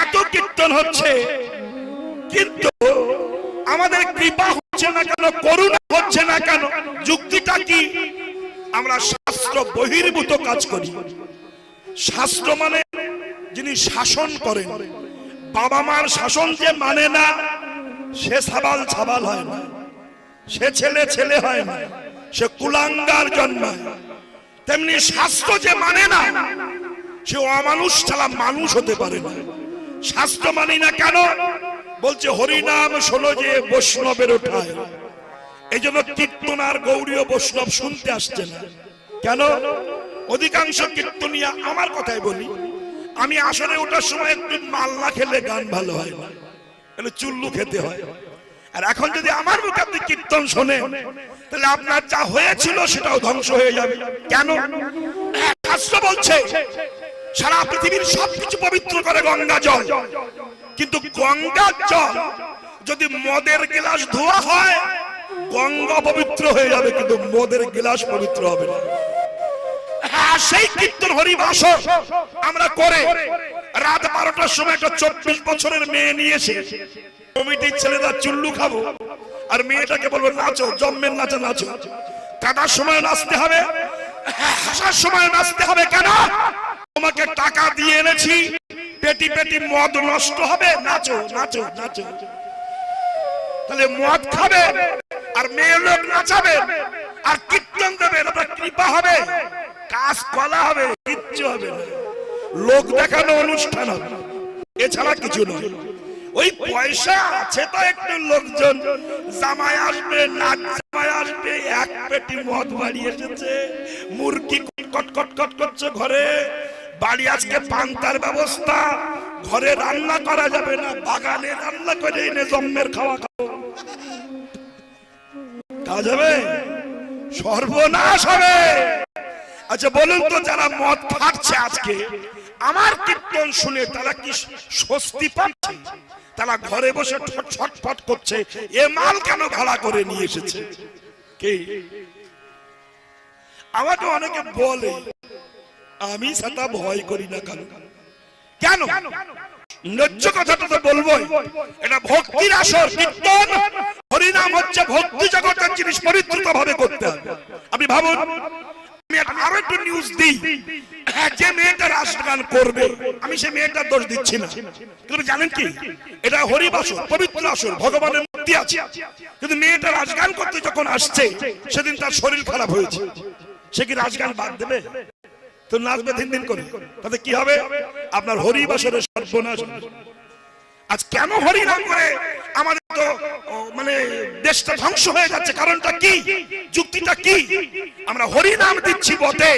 এত কীর্তন হচ্ছে কিন্তু আমাদের কৃপা হচ্ছে না কেন, করুণা হচ্ছে না কেন? যুক্তিটা কি? আমরা শাস্ত্র বহির্ভূত কাজ করি। শাস্ত্র মানে যিনি শাসন করেন, বাবা মার শাসন যে মানে না সে সাবাল ছাবাল হয় না, সে ছেলে ছেলে হয় না, সে কুলাঙ্গার জন্মায়। তেমনি শাস্ত্র যে মানে না সে অমানুষ ছাড়া মানুষ হতে পারে না। শাস্ত্র মানি না কেন? বলছে হরিনাম শোনো যে বৈষ্ণবের ওঠায়। এই জন্য কীর্তন আর গৌড়ীয় বৈষ্ণব শুনতে আসছে না। কেন? অধিকাংশ কীর্তনিয়া, আমার কথাই বলি, আমি আসলে ওঠার সময় একটু মাল না খেলে গান ভালো হয় না, তাহলে চুল্লু খেতে হয়। আর এখন যদি আমার মুখে আপনি কীর্তন শোনেন তাহলে আপনার যা হয়েছিল সেটাও ধ্বংস হয়ে যাবে। কেন? শাস্ত্র বলছে সারা পৃথিবীর সবকিছু পবিত্র করে গঙ্গা জল, কিন্তু গঙ্গার জল যদি মদের গ্লাস ধোয়া হয় গঙ্গা পবিত্র হয়ে যাবে, কিন্তু মদের গ্লাস পবিত্র হবে না। সেই কীর্তন হরিবাসর আমরা করে রাত 12টার সময় একটা 24 বছরের মেয়ে নিয়ে এসে কমিটির ছেলেরা চুল্লু খাবো আর মেয়েটাকে বলবো নাচো, জম্মের নাচে নাচো। কাদার সময় নাচতে হবে, হাসার সময় নাচতে হবে। কেন? তোমাকে টাকা দিয়ে এনেছি, পেটি পেটি মদ নষ্ট হবে, নাচো নাচো নাচো। তাহলে মদ খাবে আর মেয়ে লোক নাচাবে আর কীর্তন দেবে, আপনার কৃপা হবে, কাজ কলা হবে, কিচ্ছু হবে না। লোক দেখানো অনুষ্ঠান হবে, এছাড়া কিছু নয়। ওই পয়সা আছে তো একটু লোকজন, জামাই আসবে, নাচ জামাই আসবে, এক পেটি মদ বাড়ি এসেছে, মুরগি কট কট কট করছে ঘরে, বাড়ি আজকে পান্তার ব্যবস্থা, ঘরে রান্না করা যাবে না, বাগানে রান্না করে এনে জম্মের খাওয়া খাবো, কাজ হবে, সর্বনাশ হবে। আচ্ছা বলুন তো, যারা মদ খাচ্ছে আজকে আমার কীর্তন শুনে তারা কি স্বস্তি পাচ্ছে? তারা ঘরে বসে ছটফট করছে, এ মাল কেন ভাড়া করে নিয়ে এসেছে? কে? আমাকে অনেকে বলে, আমি সেটা ভয় করি না। কেন? ন্যায্য কথাটা তো বলবোই। এটা ভক্তির আসর, কীর্তন হরিনাম হচ্ছে ভক্তি জগতের জিনিস, পরিত্রিত ভাবে করতে হবে। আপনি ভাবুন, আমি আরো একটু নিউজ দিই, যে মেয়েটা রাসগান করবে, আমি সে মেয়েটার দোষ দিচ্ছি না, কিন্তু জানেন কি, এটা হরিবাসর, পবিত্র আসর, ভগবানের মূর্তি আছে, কিন্তু মেয়েটা রাসগান করতে যখন আসছে সেদিন তার শরীর খারাপ হয়েছে, সে কি রাসগান বাদ দেবে? তো নাচবে দিন দিন করে, তাতে কি হবে? আপনার হরিবাসরের সর্বনাশ। আজ কেন হরিনাম করে আমাদের তো মানে দেশটা ধ্বংস হয়ে যাচ্ছে? কারণটা কি? যুক্তিটা কি? আমরা হরিনাম দিচ্ছি বটে,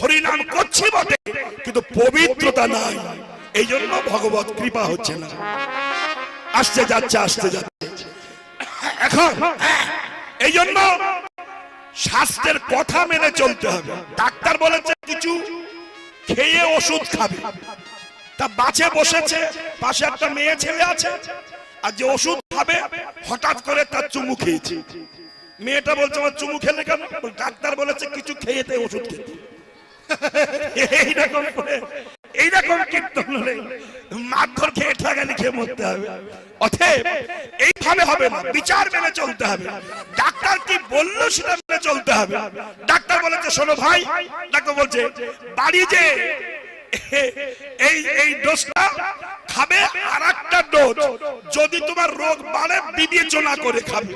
হরিনাম করছি বটে, কিন্তু পবিত্রতা নাই। এই জন্য ভগবত কৃপা হচ্ছে না, আসতে যাচ্ছে আসতে যাচ্ছে। এখন এই জন্য শাস্ত্রের কথা মেনে চলতে হবে। ডাক্তার বলেছে কিছু খেয়ে ওষুধ খাবে, তা বাঁচে বসেছে, পাশে একটা মেয়ে ছেলে আছে, আর যে ওষুধ খাবে হঠাৎ করে তার চুমু খেয়েছে। মেয়েটা বলছে আমার চুমু খেলে কেন? ডাক্তার বলেছে কিছু খেয়েতে ওষুধ খেতে। এইরকম করে এইরকম কীর্তন হলে মারধর খেয়ে ঠাগানি খেয়ে মরতে হবে। অতএব এইভাবে হবে না, বিচার মেনে চলতে হবে। ডাক্তার কি বললো সেটা মেনে চলতে হবে। ডাক্তার বলেছে শোনো ভাই, ডাক্তার বলছে বাড়ি যে এই ডোজটা খাবে, আর একটা ডোজ যদি তোমার রোগ বাড়ে বিবেচনা করে খাবে।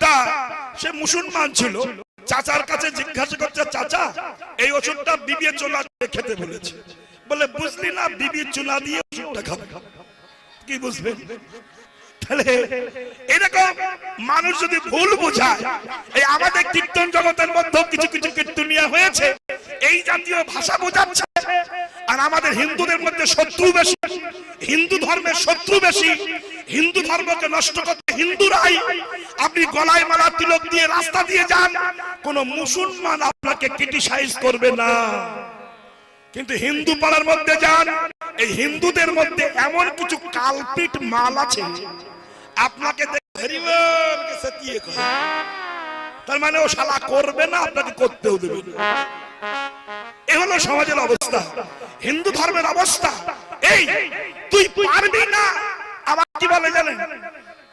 তা সে মুসলমান ছিল, চাচার কাছে জিজ্ঞাসা করছে চাচা এই ওষুধটা বিবেচনা করে খেতে বলেছে। বলে বুঝলি না, বিবেচনা দিয়ে ওষুধটা খাবে, কি বুঝবেন? তাহলে এরকম মানুষ যদি ভুল বোঝায়, এই আমাদের কীর্তন জগতের মধ্যে কিছু কিছু কীর্তনিয়া হয়েছে এই জাতীয় ভাষা বোঝাচ্ছে, আর আমাদের হিন্দুদের মধ্যে শত্রু বেশি, হিন্দু ধর্মের শত্রু বেশি, হিন্দু ধর্মকে নষ্ট করতে হিন্দুরাই। আপনি গলায় মালা তিলক দিয়ে রাস্তা দিয়ে যান, কোন মুসলমান আপনাকে ক্রিটিসাইজ করবে না, কিন্তু হিন্দু পাড়ার মধ্যে যান, এই হিন্দুদের মধ্যে এমন কিছু কালপিট মাল আছে আপনাকে তার মানে ও শালা করবে না, আপনাকে করতেও দেবে না। এ হলো সমাজের অবস্থা, হিন্দু ধর্মের অবস্থা। এই তুই পারবি না। আবার কি বলে জানেন,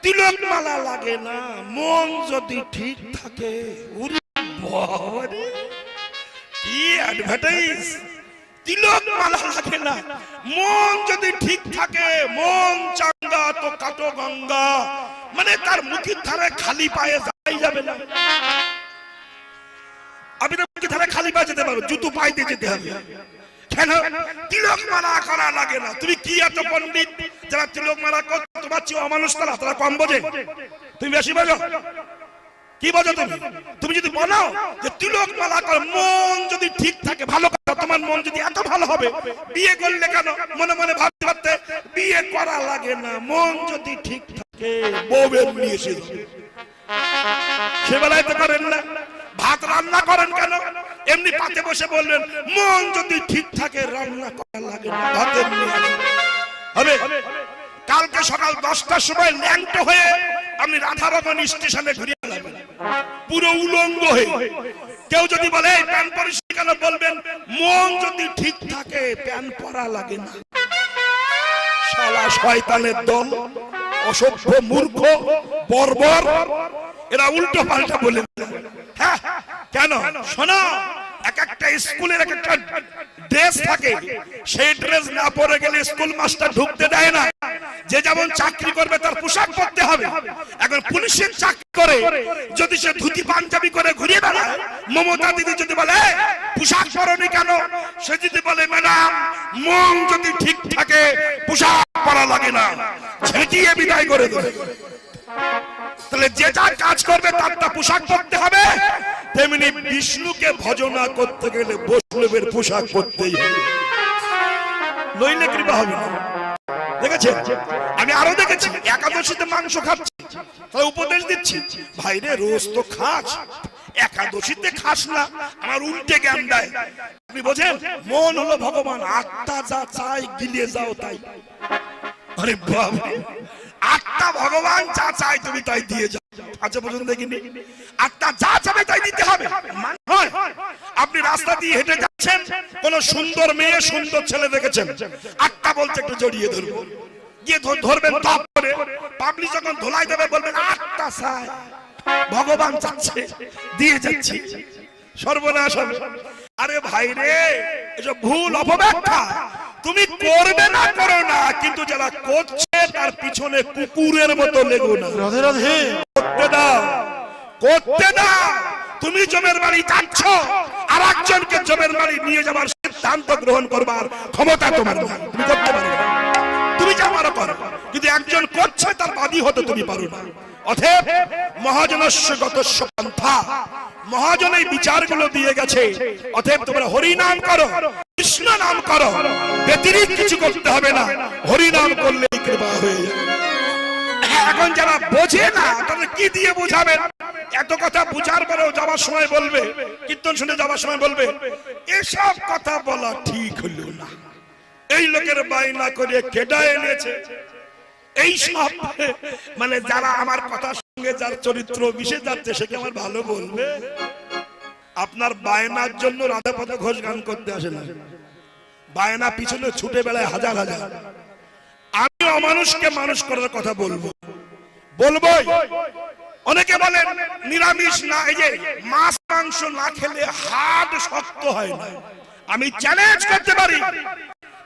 তিলক মালা লাগে না মন যদি ঠিক থাকে। ওরে বাবা রে, কি অ্যাডভার্টাইজ! তিলক মালা লাগে না মন যদি ঠিক থাকে, মন চাঙ্গা তো কাটো গঙ্গা। মানে তার মুখের ধারে খালি পায়ে যাই যাবে না। আমি তো মুখের ধারে খালি পায়ে যেতে পারবো, জুতো পায়ে দিয়ে যেতে হবে। কেন? তিলক মালা করা লাগে না। তুমি কি এত পণ্ডিত যারা তিলক মালা করতে, তোমার চেয়ে অমানুষ তারা কম বোঝে, তুমি বেশি বোঝো? কি বোঝো তুমি? তুমি যদি বলো যে তিলক মালা কর, মন যদি ঠিক থাকে, ভালো কথা। তোমার মন যদি এত ভালো হবে, বিয়ে করলে কেন? মনে মনে ভাবতে ভাবতে বিয়ে করা লাগে না, মন যদি ঠিক থাকে বউয়ের নিয়ে এসে সে বেলায় তো করেন না। ভাত রান্না করেন কেন? এমনি পাতে বসে বললেন মন যদি ঠিক থাকে রান্না করা লাগে না, ভাতের নিয়ে হবে। কালকে সকাল 10টার সময় ল্যাংটো হয়ে আপনি রাধারমণ স্টেশনে ঘুরে যাবেন, পুরো উলঙ্গ হয়ে। কেউ যদি বলে প্যান্ট পরিস কেন, বলবেন মন যদি ঠিক থাকে প্যান্ট পরা লাগে না। শালা শয়তানের দল, অসভ্য, মূর্খ, বর্বর, এরা উল্টো পাল্টা বলে। হ্যাঁ কেন? শোনো, এক একটা স্কুলের এক একটা ড্রেস থাকে, সেই ড্রেস না পরে গেলে স্কুল মাস্টার ঢুকতে দেয় না। যে যেমন চাকরি করবে তার পোশাক পরতে হবে। এখন পুলিশের চাকরি করে যদি সে ধুতি পাঞ্জাবি করে ঘুরে বেড়ায়, মমতা দিদি যদি বলে পোশাক পরনি কেন, সে যদি বলে ম্যাডাম মন যদি ঠিক থাকে পোশাক পরা লাগে না, ছেঁটিয়ে বিদায় করে দেবে। তাহলে যে যা কাজ করবে তার তা পোশাক পরতে হবে। তেমনি বিষ্ণুকে ভজনা করতে গেলে বৈষ্ণবের পোশাক পরতেই হবে, নইলে কৃপা হবে না। দেখেছেন? আমি আরো দেখেছি একাদশীতে মাংস খাচ্ছে, তাই উপদেশ দিচ্ছি ভাই রে রোজ তো খাস, একাদশীতে খাস না। আমার উল্টে জ্ঞান দেয়। আপনি বোঝেন? মন হলো ভগবান, আত্মা যা চাই গিলিয়ে যাও তাই। আরে বাবা, আত্মা ভগবান যা চাই তুমি তাই দিয়ে যাও। আচ্ছা পর্যন্ত দেখিনি আত্মা যা চাবে তাই দিতে হবে। আপনি রাস্তা দিয়ে হেঁটে যাচ্ছেন, কোন সুন্দর মেয়ে সুন্দর ছেলে দেখেছেন, আত্মা বলছে একটু জড়িয়ে ধরবো, গিয়ে ধরবেন, তপ করে পাবলিক যখন ধোলাই দেবে বলবেন আত্মা চায়, ভগবান চাচ্ছে, দিয়ে যাচ্ছি। সর্বনাশ হবে। আরে ভাই রে, এসব ভুল অপব্যাখ্যা। তুমি করবে না করো না, কিন্তু যারা করছে তার পিছনে কুকুরের মতো লেগো না। রাধে রাধে। করতে দাও, করতে দাও। তুমি জমের বাড়ি যাচ্ছ, আর একজনকে জমের বাড়ি নিয়ে যাবার সিদ্ধান্ত গ্রহণ করবার ক্ষমতা তোমার নেই, তুমি করতে পারো না। তুমি যা পারো করো, কিন্তু একজন করছে তার বাদী হতে তুমি পারো না। অতএব মহাজনস্য গতস্য পন্থা, মহাজন এই বিচারগুলো দিয়ে গেছে। অতএব তোমরা হরি নাম করো, কৃষ্ণ নাম করো, ব্যতিরিক্ত কিছু করতে হবে না। হরি নাম করলে কৃপা হয়ে যাবে। এখন যারা বোঝে না তাদের কি দিয়ে বোঝাবেন? এত কথা বুঝার পরেও যাওয়ার সময় বলবে, কীর্তন শুনে যাওয়ার সময় বলবে এসব কথা বলা ঠিক হলো না, এই লোকের বায়না করে কেডা এনেছে। এই সব মানে যারা আমার কথার সঙ্গে যার চরিত্র মিশে যাচ্ছে সে কি আমার ভালো বলবে? আপনার বায়নার জন্য রাধাপদ ঘোষ গান করতে আসে না, বায়না পিছনে ছুটে বেড়ায় হাজার হাজার। আমি অমানুষকে মানুষ করার কথা বলবো, বলবোই। অনেকে বলেন নিরামিষ না, এই যে মাছ মাংস না খেলে হাড় শক্ত হয় না। আমি চ্যালেঞ্জ করতে পারি,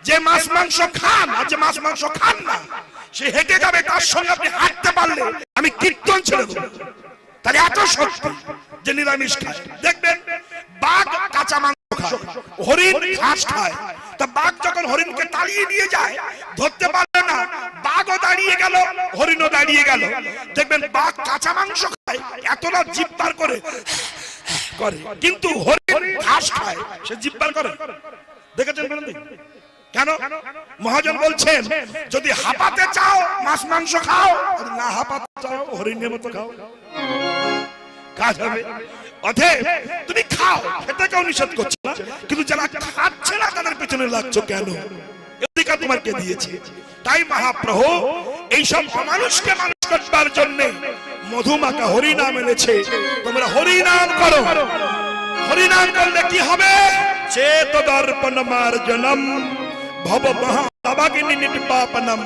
যে মাছ মাংস খান আর যে মাছ মাংস খান না, সে হেঁটে যাবে, তার সঙ্গে আপনি হাঁটতে পারলে আমি কীর্তন ছেড়ে দেবো। তাহলে এত শক্তি যে নিরামিষ খায়। দেখবেন বাঘ কাঁচা মাংস খায়, হরিণ ঘাস খায়। তা বাঘ যখন হরিণকে তাড়িয়ে নিয়ে যায়, ধরতে পারবে না, বাঘও দাঁড়িয়ে গেল, হরিণও দাঁড়িয়ে গেল। দেখবেন বাঘ কাঁচা মাংস খায়, এতটা জিভ বার করে করে, কিন্তু হরিণ ঘাস খায়, সে জিভ বার করে। দেখেছেন বলেন? কেন? মহাজন বলছেন যদি হাঁপাতে চাও মাছ মাংস খাও, না হাঁপাতে চাও হরিণের মতো খাও, কাজ হবে। অতএব তুমি খাও, খেতে কেউ নিষেধ করছে না, কিন্তু যারা খাচ্ছে না তাদের পেছনে লাগছো কেন? অধিকার তোমার কে দিয়েছে? তাই মহাপ্রভু এইসব অমানুষকে মানুষ করবার জন্য মধুমাকা হরিনাম এনেছে। তোমরা হরিনাম করো। হরিনাম করলে কি হবে? চেত দর্পণ মার্জনম ভব মহা লবাগিনী নির্বাপনম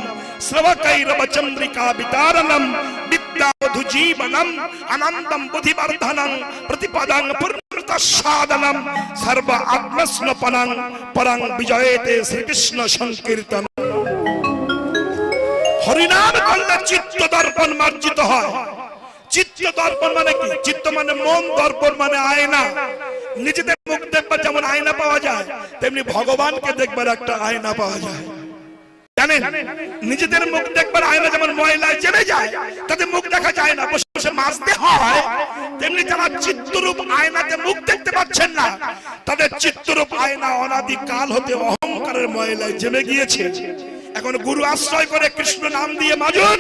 শ্রবকৈরবচন্দ্রিকা বিতারণম বিদ্যাবধু জীবনম আনন্দম বুদ্ধিবর্ধনম প্রতিপদং পূর্ণতাসাধনম সর্ব আত্মস্নপনং পরং বিজয়েতে শ্রীকৃষ্ণ সংকীর্তন। হরিনাম করলে চিত্ত দর্পণ মার্জিত হয়। চিত্ত দর্পণ মানে কি? চিত্ত মানে মন, দর্পণ মানে আয়না। নিজেদের মুখ দেখবার যেমন আয়না পাওয়া যায়, তেমনি ভগবানকে দেখবার একটা আয়না পাওয়া যায়। জানেন, নিজেদের মুখ দেখবার আয়না যেমন ময়লায় জমে যায়, তাতে মুখ দেখা যায় না, বসে বসে মাজতে হয়, তেমনি যারা চিত্তরূপ আয়নাতে মুখ দেখতে পাচ্ছেন না, তাদের চিত্তরূপ আয়না অনাদি কাল হতে অহংকারের ময়লায় জমে গিয়েছে। এখন গুরু আশ্রয় করে কৃষ্ণ নাম দিয়ে মাজুন,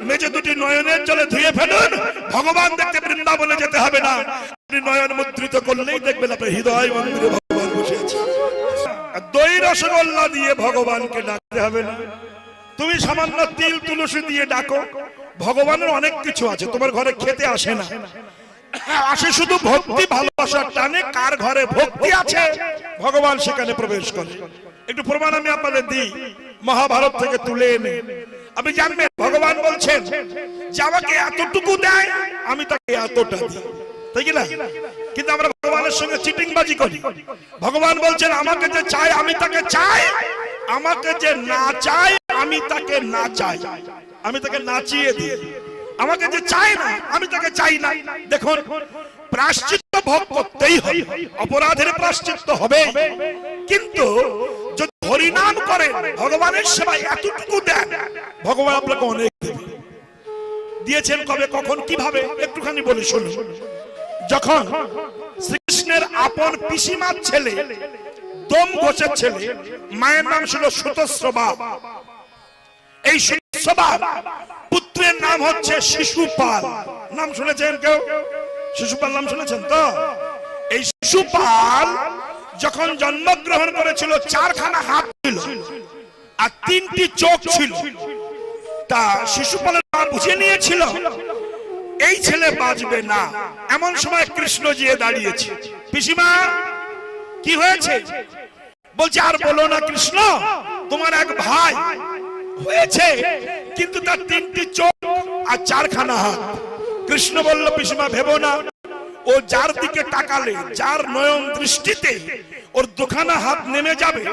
মেজে দুটি নয়নের জলে ধুয়ে ফেলুন। ভগবান দেখতে বৃন্দাবনে যেতে হবে না, আপনি নয়ন মুদ্রিত করলেই দেখবেন আপনার হৃদয় মন্দিরে ভগবান বসে আছে। দই রসগোল্লা দিয়ে ভগবানকে ডাকতে হবে না, তুমি সামান্য তিল তুলসী দিয়ে ডাকো। ভগবানের অনেক কিছু আছে, তোমার ঘরে খেতে আসে না, আসে শুধু ভক্তি ভালোবাসার টানে। কার ঘরে ভক্তি আছে ভগবান সেখানে প্রবেশ করে। একটু প্রমাণ আমি আপনাদের দিই, মহাভারত থেকে তুলে এনে আপনি জানবেন। ভগবান বলছেন যে আমাকে এতটুকু দেয়, আমি তাকে এতটা দিই, তাই কি না? কিন্তু আমরা ভগবানের সঙ্গে চিটিংবাজি করি। ভগবান বলছেন আমাকে যে চাই আমি তাকে চাই, আমাকে যে না চাই আমি তাকে না চাই, আমি তাকে নাচিয়ে দিই। আমাকে যে চাই না আমি তাকে চাই না। দেখুন, প্রায়শ্চিত্ত ভোগ করতেই হবে, অপরাধের প্রায়শ্চিত্ত হবে, কিন্তু যদি হরিনাম করেন, ভগবানের সেবায় এতটুকু দেন, ভগবান আপনাকে অনেক দেবে। দিয়েছেন কবে, কখন, কিভাবে একটুখানি বলি শুনুন। যখন শ্রীকৃষ্ণের আপন পিসিমার ছেলে, দম ঘোষের ছেলে, মায়ের নাম ছিল সুতস্রবা। এই সুতস্রবা পুত্রের নাম হচ্ছে শিশুপাল। নাম শুনেছেন কেউ? শিশুপাল নাম শুনেছেন তো? এই শিশুপাল যখন জন্মগ্রহণ করেছিল, 4খানা হাত ছিল আর 3টি চোখ ছিল। তা শিশুপালের মা বুঝে নিয়েছিল এই ছেলে বাঁচবে না। এমন সময় কৃষ্ণ গিয়ে দাঁড়িয়েছে। পিসিমা কি হয়েছে? বলছে আর বলো না কৃষ্ণ, তোমার এক ভাই হয়েছে, কিন্তু তার 3টি চোখ আর 4খানা হাত। কৃষ্ণ বলল পিসিমা ভেবো না, ও যার দিকে তাকালে, যার নয়ন দৃষ্টিতে ওর 2খানা হাত নেমে যাবে,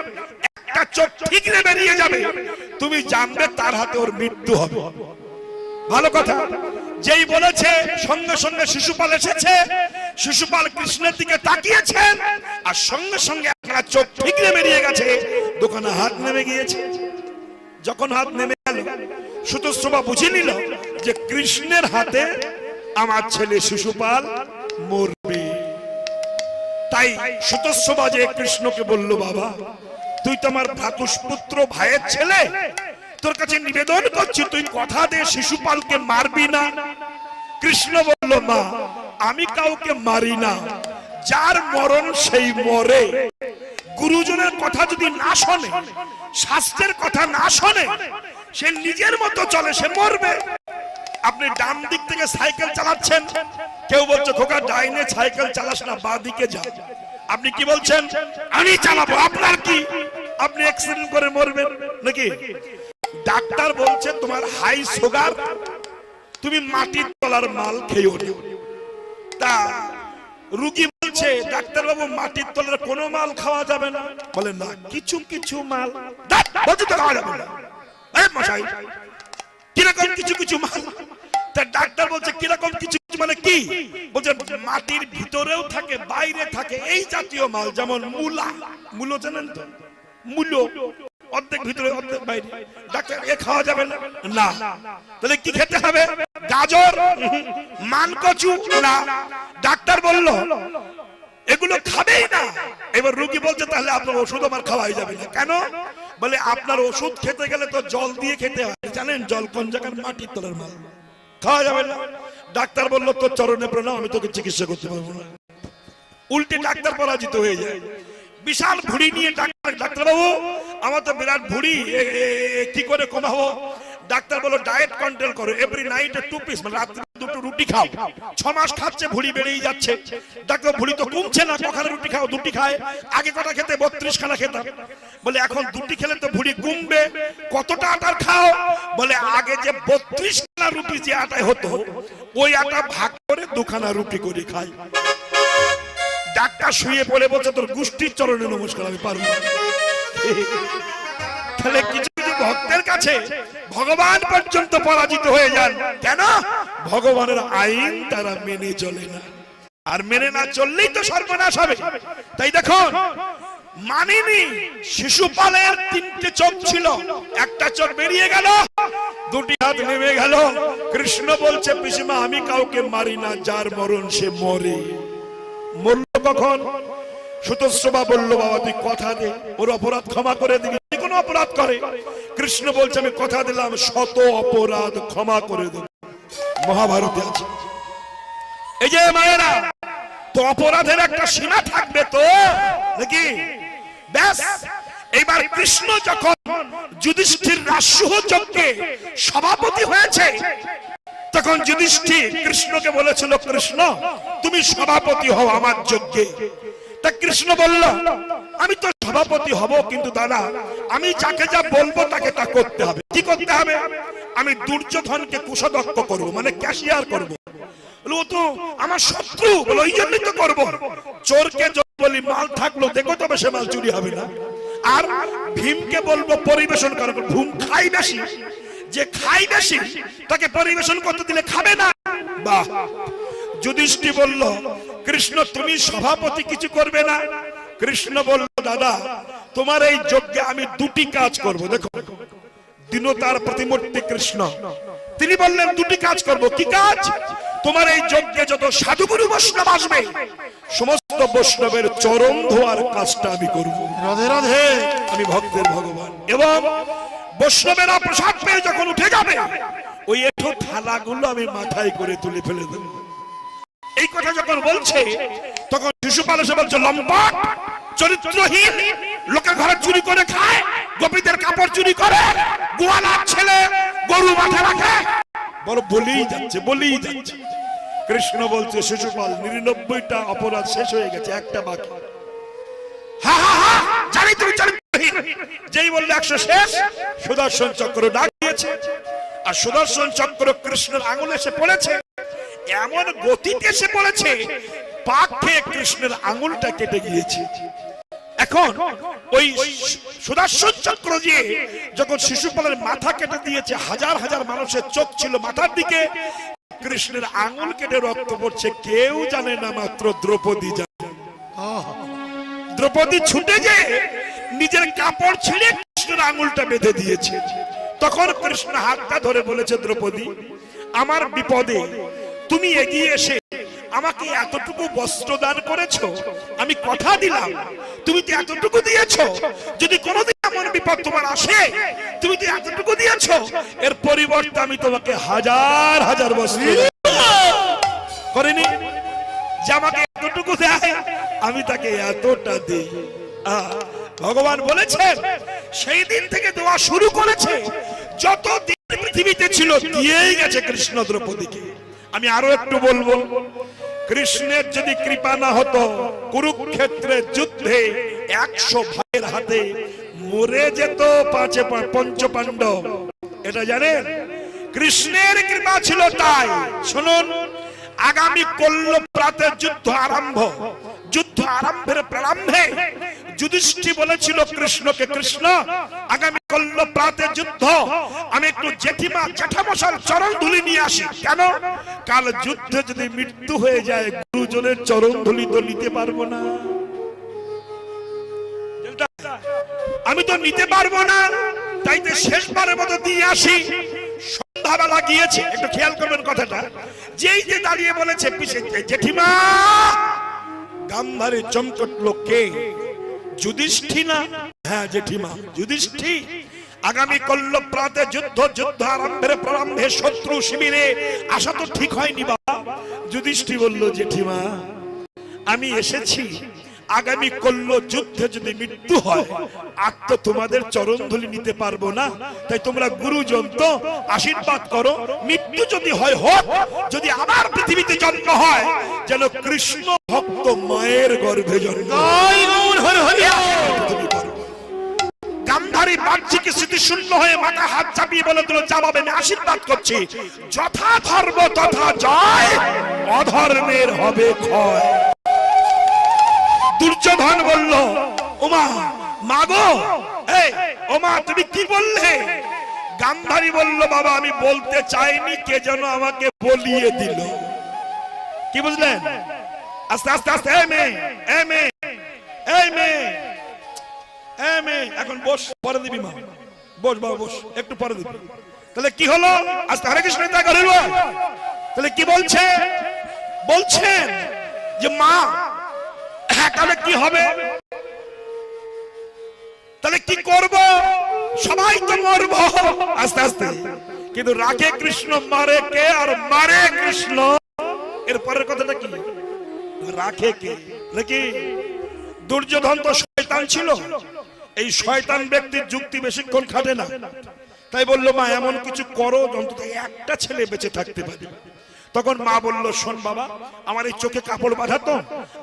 একটা চোখ ঠিকরে বেরিয়ে যাবে, তুমি জানবে তার হাতে ওর মৃত্যু হবে। ভালো কথা। যেই বলেছে সঙ্গে সঙ্গে শিশুপাল এসেছে। শিশুপাল কৃষ্ণের দিকে তাকিয়েছেন আর সঙ্গে সঙ্গে একটা চোখ ঠিকরে বেরিয়ে গেছে, 2খানা হাত নেমে গিয়েছে। যখন হাত নেমে গেল, সুতস্রবা বুঝে নিল যে কৃষ্ণের হাতে আমার ছেলে শিশুপাল মরবে। তাই সুতস্রবা যে কৃষ্ণকে বলল, বাবা তুই তো আমার ভ্রাতুষ্পুত্র, ভাইয়ের ছেলে, তোর কাছে নিবেদন করছি তুই কথা দে শিশুপালকে মারবি না। কৃষ্ণ বলল, মা আমি কাউকে মারি না, যার মরণ সেই মরে। গুরুজনের কথা যদি না শোনে, শাস্ত্রের কথা না শোনে, সে নিজের মতো চলে, সে মরবে। আপনি ডান দিক থেকে সাইকেল চালাচ্ছেন, কেউ বলছে খোকা ডাইনে সাইকেল চালাস না, বাঁ দিকে যা। আপনি কি বলছেন? আমি চালাবো, আপনার কি? আপনি অ্যাক্সিডেন্ট করে মরবেন নাকি? ডাক্তার বলছে তোমার হাই সুগার, তুমি মাটির তলার মাল খেয়েও না। তা রোগী বলছে ডাক্তার বাবু মাটির তলার কোনো মাল খাওয়া যাবে না। বলে না, কিছু কিছু মাল বলছে তো খাওয়া যাবে না। এই মশাই কিরকম কিছু কিছু মাল? তা ডাক্তার বলছে কিরকম কিছু কিছু মানে কি? বলছে মাটির ভিতরেও থাকে, বাইরে থাকে, এই জাতীয় মাল, যেমন মূলা। মূলো জানেন তো? মূলো অর্ধেক ভিতরে অর্ধেক বাইরে। ডাক্তার এ খাওয়া যাবে না। না, তাহলে কি খেতে হবে? গাজর, মানকচু না। ডাক্তার বলল এগুলো খাবেই না। এবার রোগী বলছে তাহলে আপনার ওষুধ আমার খাওয়াই যাবে না। কেন? বলে আপনার ওষুধ খেতে গেলে তো জল দিয়ে খেতে হয়, জানেন জল কোন জায়গার? মাটির তলার মাল, খাওয়া যাবে না। ডাক্তার বলল তোর চরণে প্রণাম, আমি তোকে চিকিৎসা করতে পারবো না। উল্টে ডাক্তার পরাজিত হয়ে যায়। বিশাল ভুড়ি নিয়ে ডাক্তার বাবু আমার তো বিরাট ভুড়ি, কি করে কমাবো? ডাক্তার বলল ডায়েট কন্ট্রোল করো, এভরি নাইট 2 পিস, মানে রাত্রে দুটো রুটি খাও। 6 মাস খাচ্ছে, ভুঁড়ি বেড়েই যাচ্ছে। দেখো ভুঁড়ি তো কমছে না, কখানা রুটি খাও? দুটি খায়। আগে কটা খেতে? 32 খানা খেতাম। বলে এখন দুটি খেলে তো ভুঁড়ি কমবে, কতটা আটার খাও? বলে আগে যে 32 খানা রুটি যে আটায় হতো, ওই আটা ভাগ করে 2 খানা রুটি করে খাই। ডাক্তার শুয়ে পড়ে বলছে তোর গোষ্ঠীর চরণে নমস্কার, আমি পারবো না। তাহলে কিছু কিছু ভক্তের কাছে ভগবান পর্যন্ত পরাজিত হয়ে যান। কেন? ভগবানের আইন তারা মেনে চলে না, আর মেনে না চললেই তো সর্বনাশ হবে। তাই দেখুন, মানিনি শিশুপালের 3টে চোখ ছিল, একটা চোখ বেরিয়ে গেল, 2টি হাত নেমে গেল। কৃষ্ণ বলছে পিসিমা আমি কাউকে মারি না, যার মরণ সে মরে। মরল কখন? সুতোস্রবা বলল বাবা তুই কথা দে, ওর অপরাধ ক্ষমা করে দিবি, যে কোনো অপরাধ করে। কৃষ্ণ বলছে আমি কথা দিলাম, শত অপরাধ ক্ষমা করে দেব। মহাভারতে আছে। এই যে মায়েরা, তো অপরাধের একটা সীমা থাকবে তো নাকি? ব্যাস, এইবার কৃষ্ণ যখন যুধিষ্ঠির রাজসূহ যজ্ঞে সভাপতি হয়েছে, তখন যুধিষ্ঠির কৃষ্ণকে বলেছিল কৃষ্ণ তুমি সভাপতি হও আমার যজ্ঞে। তা কৃষ্ণ বলল আমি তো সভাপতি হব, কিন্তু দাদা আমি যাকে যা বলবো তাকে তা করতে হবে। কি করতে হবে? আমি দুর্যোধনকে কুশদক্ষ করব, মানে ক্যাশিয়ার করব। ও তো আমার শত্রু, বলো ওই জন্যই তো করবো। চোরকে বলি মাল থাকলো দেখো, তবে সে মাল চুরি হবে না। আর ভীমকে বলবো পরিবেশন করবো, ভীম খাই বেশি, যে খাই বেশি তাকে পরিবেশন করতে দিলে খাবে না। বাহ! যুধিষ্ঠির বলল কৃষ্ণ তুমি সভাপতি কিছু করবে না? কৃষ্ণ বলল দাদা তোমার এই যজ্ঞে আমি 2টি কাজ করব। দেখো দীনতার প্রতিমূর্তি কৃষ্ণ, তিনি বললেন 2টি কাজ করব। কি কাজ? তোমার এই যজ্ঞে যত সাধুগুরু বৈষ্ণব আসবে, সমস্ত বৈষ্ণবের চরণ ধোয়ার কাজটা আমি করব। রাধে রাধে, আমি ভক্তের ভগবান। এবং বৈষ্ণবেরা প্রসাদ পেয়ে যখন উঠে যাবে, ওই এঠো থালাগুলো আমি মাথায় করে তুলে ফেলে দেব। এই কথা যখন বলছে, তখন শিশুপাল এসে বলছে লম্পট, চরিত্রহীন, লোকের ঘরে চুরি করে খায়, গোপীদের কাপড় চুরি করে, গোয়ালার ছেলে গরু মাঠে রাখে। বড় বলেই যাচ্ছে, বলেই যাচ্ছে। কৃষ্ণ বলছে শিশুপাল 99টা অপরাধ শেষ হয়ে গেছে, একটা বাকি। হা হা হা, জানি তুমি চরিত্রহীন। যেই বললে 100 শেষ, সুদর্শন চক্র ডাক দিয়েছে, আর সুদর্শন চক্র কৃষ্ণের আঙুলে এসে পড়েছে। এমন গতিতে এসে পড়েছে, পাক খেয়ে কৃষ্ণের আঙুলটা কেটে গিয়েছে। এখন ওই সুদর্শন চক্র দিয়ে যখন শিশুপালের মাথা কেটে দিয়েছে, হাজার হাজার মানুষের চোখ ছিল মাথার দিকে, কৃষ্ণের আঙুল কেটে রক্ত পড়ছে, কেউ জানে না, মাত্র দ্রৌপদী জানে। দ্রৌপদী ছুটে যে নিজের কাপড় ছিঁড়ে কৃষ্ণের আঙুলটা বেঁধে দিয়েছে। তখন কৃষ্ণ হাতটা ধরে বলেছে দ্রৌপদী আমার বিপদে তুমি এগিয়ে এসে আমাকে এতটুকু বস্ত্র দান করেছো, আমি কথা দিলাম তুমি তো এতটুকু দিয়েছো, যদি কোনোদিন এমন বিপদ তোমার আসে, তুমি তো এতটুকু দিয়েছো, এর পরিবর্তে আমি তোমাকে হাজার হাজার বস্ত্র করিনি। যে আমাকে এতটুকু দেয় আমি তাকে এতটা দিই। ভগবান বলেছেন সেই দিন থেকে দেওয়া শুরু করেছে, যত দিন পৃথিবীতে ছিল দিয়েই গেছে কৃষ্ণ দ্রৌপদীকে। আমি আরো একটু বলবো, কৃষ্ণের যদি কৃপা না হতো, কুরুক্ষেত্রের যুদ্ধে 100 ভাইয়ের হাতে মরে যেত 5 পঞ্চপাণ্ডব। এটা জানেন? কৃষ্ণের কৃপা ছিল তাই। শুনুন, আগামী কল্লপ্রাতে যুদ্ধ আরম্ভ। যুদ্ধ আরম্ভের প্রারম্ভে যুধিষ্ঠির বলেছিল কৃষ্ণকে, কৃষ্ণ আগামী কল্লপ্রাতে যুদ্ধ, আমি একটু জেঠিমা জ্যাঠামশার চরণ ধুলি নিয়ে আসি। কেন? কাল যুদ্ধে যদি মৃত্যু হয়ে যায়, গুরুজনের চরণ ধুলি তো নিতে পারবো না, আমি তো নিতে পারবো না, তাই তো শেষবারের মতো দিয়ে আসি। সন্ধ্যাবেলা গিয়েছে, একটু খেয়াল করবেন কথাটা, যেই যে দাঁড়িয়ে বলেছে পিছে জেঠিমা, গান্ধারে চমকটলো কে? যুধিষ্ঠির না? হ্যাঁ জেঠিমা যুধিষ্ঠির। আগামী কল্লপ্রাতে যুদ্ধ, যুদ্ধ আরম্ভের প্রারম্ভে শত্রু শিবিরে আসা তো ঠিক হয়নি বাবা। যুধিষ্ঠির বলল জেঠিমা আমি এসেছি আগামী কল্য যুদ্ধে যদি মৃত্যু হয় আর তো তোমাদের চরণধুলি নিতে পারবো না, তাই তোমরা গুরুজন তো আশীর্বাদ করো, মৃত্যু যদি হয় হোক, যদি আবার পৃথিবীতে জন্ম হয় যেন কৃষ্ণ ভক্ত মায়ের গর্ভে জন্ম। গান্ধারী বাহ্যিক স্মৃতিশূন্য হয়ে মাথা হাত চাপিয়ে বলে দিল, জবাবে আমি আশীর্বাদ করছি, যথা ধর্ম তথা জয়, অধর্মের হবে ক্ষয়। দুর্যোধন বলল, ওমা মাগো, এই ওমা তুমি কি বললে? গান্ধারী বলল, বাবা আমি বলতে চাইনি, কে যেন আমাকে বলিয়ে দিল। কি বুঝলেন? আস্তে আস্তে আস্তে, এই মেয়ে, এই মেয়ে, এই মেয়ে, এই মেয়ে, এখন বস, পরে দিবি মা, বস বাবা বস, একটু পরে দিবি। তাহলে কি হলো? আস্তে হরে কৃষ্ণ তা করিল। তাহলে কি বলছে? বলছেন যে মা, তাহলে কি হবে? তাহলে কি করব? সবাই তো মরবো আস্তে আস্তে, কিন্তু রাখে কৃষ্ণ মারে কে, আর মারে কৃষ্ণ। এর পরের কথাটা কি? রাখে কে নাকি? দুর্যোধন তো শয়তান ছিল, এই শয়তান ব্যক্তির যুক্তি বেশিক্ষণ খাটে না, তাই বললো মা এমন কিছু করো অন্তত একটা ছেলে বেঁচে থাকতে পারে। তখন মা বলল, শোন বাবা, আমার এই চোখে কাপড় বাঁধাতো,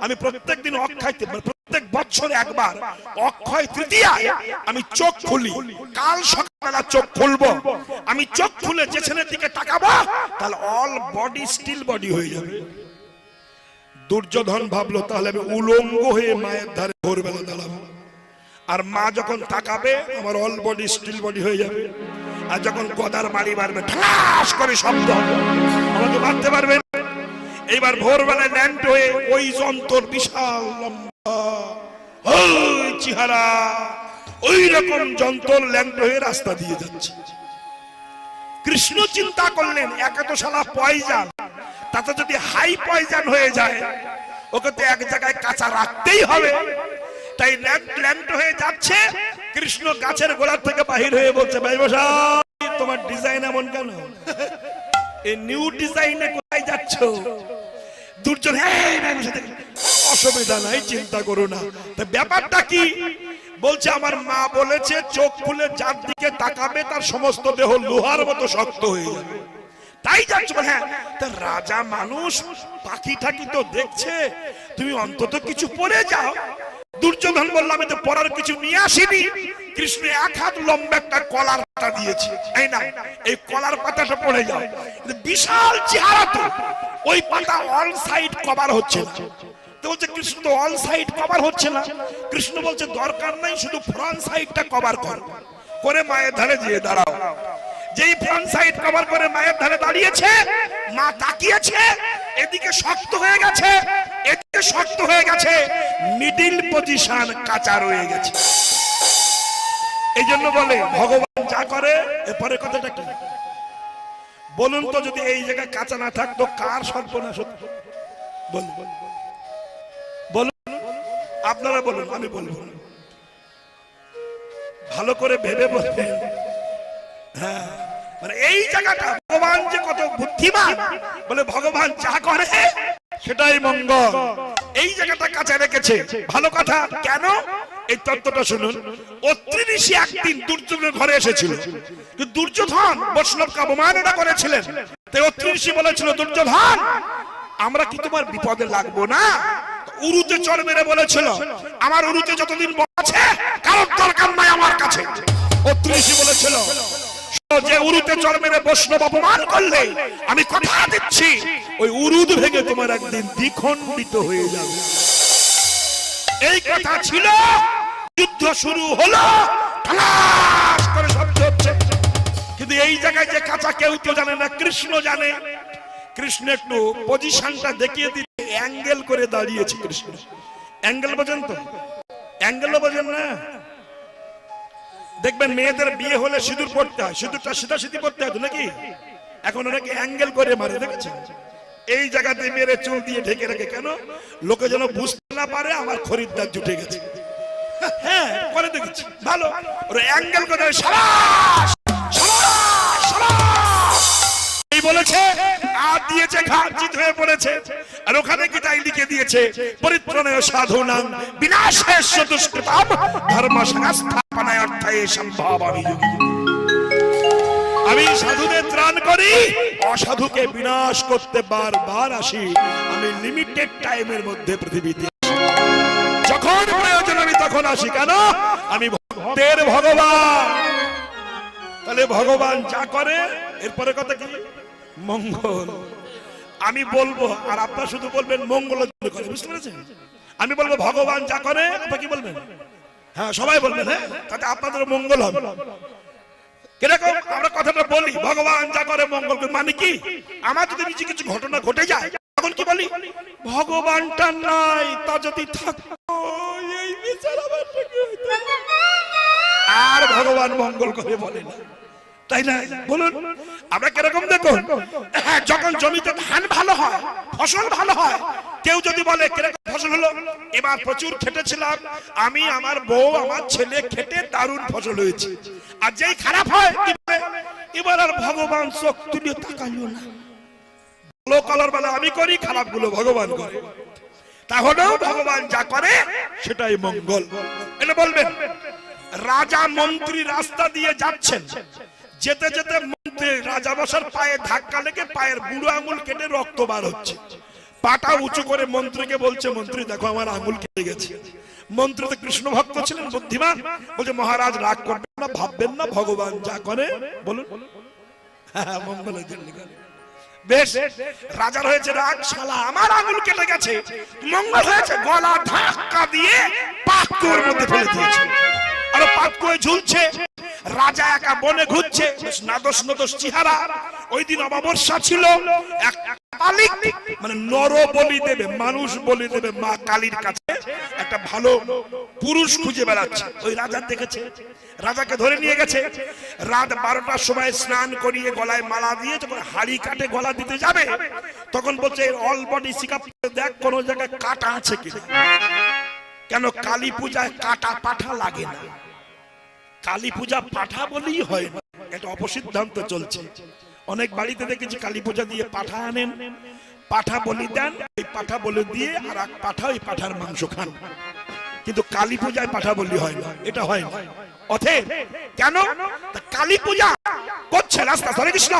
আমি প্রত্যেকদিন অক্ষয়, প্রত্যেক বছর একবার অক্ষয় তৃতীয়ায় আমি চোখ খুলি, কাল সকালবেলা চোখ খুলবো, আমি চোখ খুলে যে ছেলের দিকে তাকাবো তাহলে অল বডি স্টিল বডি হয়ে যাবে। দুর্যোধন ভাবলো তাহলে আমি উলঙ্গ হয়ে মায়ের ধারে ভোরবেলা দাঁড়াবো, আর মা যখন তাকাবে আমার অল বডি স্টিল বডি হয়ে যাবে, আর যখন গদার বাড়ি মারবে ঠাস করে শব্দ হবে, আমাকে মারতে পারবে। এইবার ভোরবেলায় ল্যান্ড হয়ে ওই যন্ত্র বিশাল লম্বা চেহারা, ওই রকম যন্ত্র ল্যান্ড হয়ে রাস্তা দিয়ে যাচ্ছে। কৃষ্ণ চিন্তা করলেন, একে তো শালা পয়জন, তাতে যদি হাই পয়জন হয়ে যায় ওকে তো এক জায়গায় কাঁচা রাখতেই হবে, তাই ল্যান্ড হয়ে যাচ্ছে। কৃষ্ণ গাছের গোড়ার থেকে বাহির হয়ে বলছে, ভাই মশাই তোমার ডিজাইন এমন কেন? এই নিউ ডিজাইনে কোথায় যাচ্ছ? দুর্যোধন, অসুবিধা নাই, চিন্তা করো না। ব্যাপারটা কি? বলছে আমার মা বলেছে চোখ খুলে যার দিকে তাকাবে তার সমস্ত দেহ লোহার মতো শক্ত হয়ে যাবে, তাই যাচ্ছ। হ্যাঁ, তা রাজা মানুষ, পাখি ঠাকি তো দেখছে, তুমি অন্তত কিছু পরে যাও। দুর্যোধন বলল, আমি তো পড়ার কিছু নিয়ে আসিনি। কৃষ্ণ এক হাত লম্বা একটা কলার পাতা দিয়েছে, এই না, এই কলার পাতাটা পড়ে যাও। বিশাল চেহারা তো, ওই পাতা অল সাইড কভার হচ্ছে না। তো বলছে কৃষ্ণ তো অল সাইড কভার হচ্ছে না। কৃষ্ণ বলছে দরকার নাই, শুধু ফ্রন্ট সাইডটা কভার কর, করে মায়ের ধারে গিয়ে দাঁড়াও। যেই ফ্রন্ট সাইড কভার করে মায়ের ধারে দাঁড়িয়েছে, মা তাকিয়েছে, এদিকে শক্ত হয়ে গেছে, এদিকে শক্ত হয়ে গেছে, মিডিল পজিশন কাঁচা রয়ে গেছে। এই জন্য বলে ভগবান যা করে। এরপরে কথাটা কি বলুন তো? যদি এই জায়গায় কাঁচা না থাকতো কার সর্বনাশ হতো? বলুন বলুন, আপনারা বলুন, আমি বলবো। ভালো করে ভেবে বলবেন। হ্যাঁ, মানে এই জায়গাটা ভগবান যে কত বুদ্ধিমান, বলে ভগবান যা করে সেটাই মঙ্গল। এই জায়গাটা কাছে রেখেছে, ভালো কথা। কেন? এই তত্ত্বটা শুনুন। অত্রি ঋষি একদিন দুর্যোধনের ঘরে এসেছিল, কিন্তু দুর্যোধন বৈষ্ণবকে অবমাননা করেছিলেন। তাই অত্রি ঋষি বলেছিল, দুর্যোধন আমরা কি তোমার বিপদে লাগবো না? উরুতে চড় মেরে বলেছিল, আমার উরুতে যতদিন আছে কারোর দরকার নাই আমার কাছে। অত্রি ঋষি বলেছিল, যে উরুতে চড় মেরে বৈষ্ণব অপমান করলে আমি কথা দিচ্ছি ওই উরুদ ভেঙে তোমার একদিন দ্বিখণ্ডিত হয়ে যাবে। এই কথা ছিল। যুদ্ধ শুরু হলো, ঠাস করে শব্দ হচ্ছে, কিন্তু এই জায়গায় যে কাঁচা কেউ তো জানে না, কৃষ্ণ জানে। কৃষ্ণ একটু পজিশনটা দেখিয়ে দিতে অ্যাঙ্গেল করে দাঁড়িয়েছে। কৃষ্ণ অ্যাঙ্গেল বোঝেন তো? অ্যাঙ্গেলও বোঝেন না? দেখবেন মেয়েদের বিয়ে হলে সিঁদুর পড়তে হয়, সিঁদুরটা সিধা সিধি পড়তে হয় নাকি? এখন অনেকে অ্যাঙ্গেল করে মারে, দেখেছেন? এই জায়গাতে মেরে চুল দিয়ে ঢেকে রাখে, কেন? লোকে যেন বুঝতে না পারে আমার খরিদ্দার জুটে গেছে। হ্যাঁ, করে দেখেছি, ভালো। ওরা অ্যাঙ্গেল করে সাবাস সাবাস সাবাস এই বলেছে, আর দিয়েছে, ঘাট চিত হয়ে পড়েছে। আর ওখানে কি গীতায় লিখে দিয়েছে, পরিত্রাণায় সাধুনাং বিনাশাস্য দুষ্কৃতাম ধর্ম সংস্থাপনায় অর্থায় সম্ভাবামি যুগে যুগে। আমি সাধুদের ত্রাণ করি, অসাধুকে বিনাশ করতে বারবার আসি। আমি লিমিটেড টাইমের মধ্যে পৃথিবীতে যখন প্রয়োজন আমি তখন আসি। কেন? আমি ভক্তের ভগবান। তাহলে ভগবান যা করে এরপরে কথা কি? মঙ্গল। আমি বলবো আর আপনারা শুধু বলবেন মঙ্গল করে, বুঝতে পেরেছেন? আমি বলবো ভগবান যা করে, আপনারা কি বলবেন? হ্যাঁ সবাই বলবেন, হ্যাঁ, তাতে আপনাদের মঙ্গল হবে। কিরকম আমরা কথাটা বলি, ভগবান যা করে মঙ্গল করে, মানে কি? আমার যদি নিচে কিছু ঘটনা ঘটে যায় তখন কি বলি? ভগবানটা নাই, তা যদি থাকতো এই বিচার আমার কি হইতো? আর ভগবান মঙ্গল করে বলে না, তাই না? বলুন আমরা কিরকম দেখুন, যখন জমিতে ধান ভালো হয়, ফসল ভালো হয়, কেউ যদি বলে কিরকম ফসল হলো, এবার প্রচুর খেটেছিলাম আমি, আমার বউ, আমার ছেলে, খেটে দারুণ ফসল হয়েছে। আর যেই খারাপ হয় এবার আর ভগবান চোখ তুলে তাকাইও না। ভালো কলার বেলা আমি করি, খারাপ গুলো ভগবান করে। তাহলেও ভগবান যা করে সেটাই মঙ্গল। এটা বলবেন রাজা মন্ত্রী রাস্তা দিয়ে যাচ্ছেন, যেতে যেতে মন্ত্রী রাজা বসার পায়ে ধাক্কা লেগে পায়ের বুড়ো আঙুল কেটে রক্ত বার হচ্ছে। পাটা উঁচু করে মন্ত্রীকে বলছে, মন্ত্রী দেখো আমার আঙুল কেটে গেছে। মন্ত্রী তো কৃষ্ণ ভক্ত ছিলেন, বুদ্ধিমান, বলছে মহারাজ রাগ করবেন না, ভাববেন না, ভগবান যা করে বলুন হ্যাঁ মঙ্গলের জন্য করে। বেশ, রাজার হয়েছে রাগ, শালা আমার আঙুল কেটে গেছে, মঙ্গল হয়েছে, গলা ধাক্কা দিয়ে পাকুর মধ্যে ফেলে দিয়েছে। আর পাকুয়ে ঝুলছে। রাজা একা বনে ঘুরছে, নাদোষ নদোষ চেহারা। ওই দিন অমাবস্যা ছিল, এক কালিক মানে নর বলি দেবে, মানুষ বলি দেবে মা কালীর কাছে একটা ভালো পুরুষ খুঁজে বেড়াচ্ছে। ওই রাজা দেখেছে, রাজাকে ধরে নিয়ে গেছে। রাত 12টার সময় স্নান করিয়ে গলায় মালা দিয়ে যখন হাড়ি কাটে গলা দিতে যাবে, তখন বলছে অল বডি চেকআপ দেখ কোন জায়গায় কাটা আছে কিনা। কেন? কালী পূজায় কাটা পাঠা লাগে না, কালী পূজা পাঠা বলেই হয় না, এটা অপসিদ্ধান্ত চলছে। অনেক বাড়িতে দেখেছি কালী পূজা দিয়ে পাঠা আনেন, পাঠা বলি দেন, এই পাঠা বলি দিয়ে আর এক পাঠা ওই পাঠার মাংস খান, কিন্তু কালী পূজায় পাঠা বলি হয় না, এটা হয় না। অতএব কেন? কালী পূজা করছে রাস্তা, হরে কৃষ্ণ,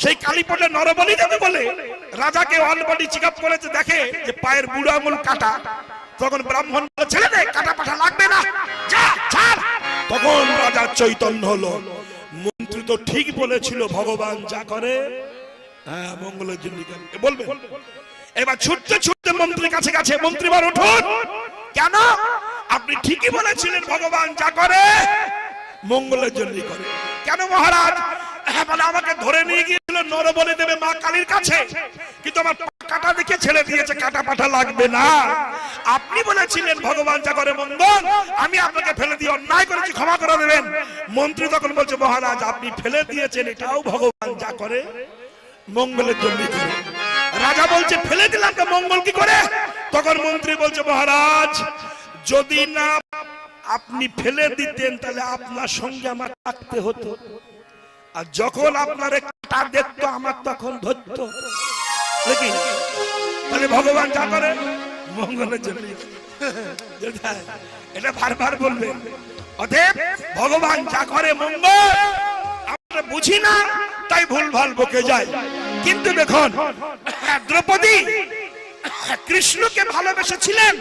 সেই কালী পূজা নরবলি দেবে বলে রাজাকে অল বডি চেকআপ করেছে, দেখে যে পায়ের বুড়ো আঙুল কাটা। তখন ব্রাহ্মণ ছেলে দেয়, কাটা পাঠা লাগবে না, যা ছাড়। তখন রাজার চৈতন্য হলো, মন্ত্রী তো ঠিক বলেছিল, ভগবান যা করে হ্যাঁ মঙ্গলের জন্য বলবে। এবার ছুটতে ছুটতে মন্ত্রীর কাছে গেছে, মন্ত্রী বার উঠুন, কেন? আপনি ঠিকই বলেছিলেন ভগবান যা করে মঙ্গলের জন্য করে। কেন মহারাজ? মানে আমাকে ধরে নিয়ে গিয়েছিল নর বলে দেবে মা কালীর কাছে, কিন্তু আমার কাটা দেখে ছেড়ে দিয়েছে, কাটা পাঠা লাগবে না। আপনি বলেছিলেন ভগবান যা করে মঙ্গল, আমি আপনাকে ফেলে দিয়ে অন্যায় করেছি, ক্ষমা করে দেবেন। মন্ত্রী তখন বলছে, মহারাজ আপনি ফেলে দিয়েছেন, এটাও ভগবান যা করে মঙ্গলের জন্য করে। রাজা বলছে ফেলে দিলাম তো মঙ্গল কি করে? তখন মন্ত্রী বলছে, মহারাজ যদি না আপনি ফেলে দিতেন তাহলে আপনার সঙ্গে আমার থাকতে হতো, আর যখন আপনার কাটা দেখতো আমার তখন ধরতো। তাহলে ভগবান যা করে মঙ্গলের জন্য, এটা বারবার বলবে। অতএব ভগবান যা করে মঙ্গল, আমরা বুঝি না তাই ভুলভাল বকে যায়। কিন্তু দেখুন দ্রৌপদী কৃষ্ণকে ভালোবেসেছিলেন,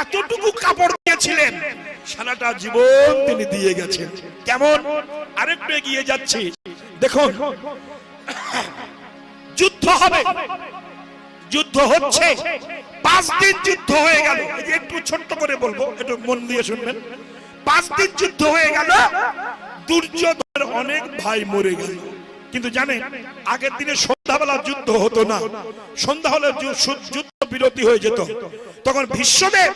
এতটুকু কাপড় দিয়েছিলেন, সারাটা জীবন তিনি দিয়ে গেছেন। কেমন? আরেকটু এগিয়ে যাচ্ছি, দেখুন যুদ্ধ হবে, যুদ্ধ হচ্ছে, 5 দিন যুদ্ধ হয়ে গেল। একটু ছোট্ট করে বলবো, একটু মন দিয়ে শুনবেন। 5 দিন যুদ্ধ হয়ে গেল, দুর্যোধনের অনেক ভাই মরে গেল। কিন্তু জানেন আগের দিনে সন্ধ্যাবেলা যুদ্ধ হতো না, সন্ধ্যা হলে যুদ্ধ বিরতি হয়ে যেত। তখন ভীষ্মদেব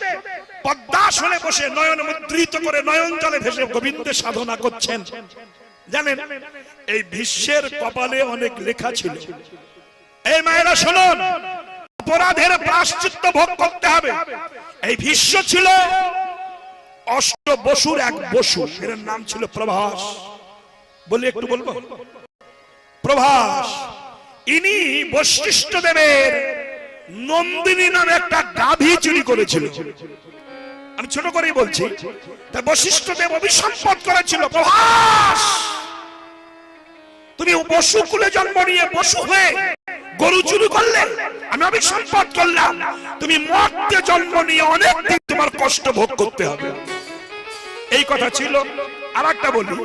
পদ্মাসনে বসে নয়ন মুদ্রিত করে নয়ন জলে ভেসে গোবিন্দের সাধনা করছেন। জানেন এই ভীষ্মের কপালে অনেক লেখা ছিল। এই মায়েরা শুনুন, অপরাধের প্রায়শ্চিত্ত ভোগ করতে হবে। এই ভীষ্ম ছিল অষ্ট বসুর এক বসু, এর নাম ছিল প্রভাস। বলি একটু বলবো, প্রভাস ইনি বশিষ্ঠ দেবের নন্দিনী নামে একটা গাভী চুরি করেছিল। আমি ছোট করেই বলছি। তা বশিষ্ঠ দেব অভিসম্পদ করেছিল, প্রভাস তুমি পশুকুলে জন্ম নিয়ে পশু হয়ে গরু চুরি করলে, আমি অভিসম্পদ করলাম, তুমি মর্তে জন্ম নিয়ে অনেক দিন তোমার কষ্ট ভোগ করতে হবে। এই কথা ছিল। আর একটা বলি,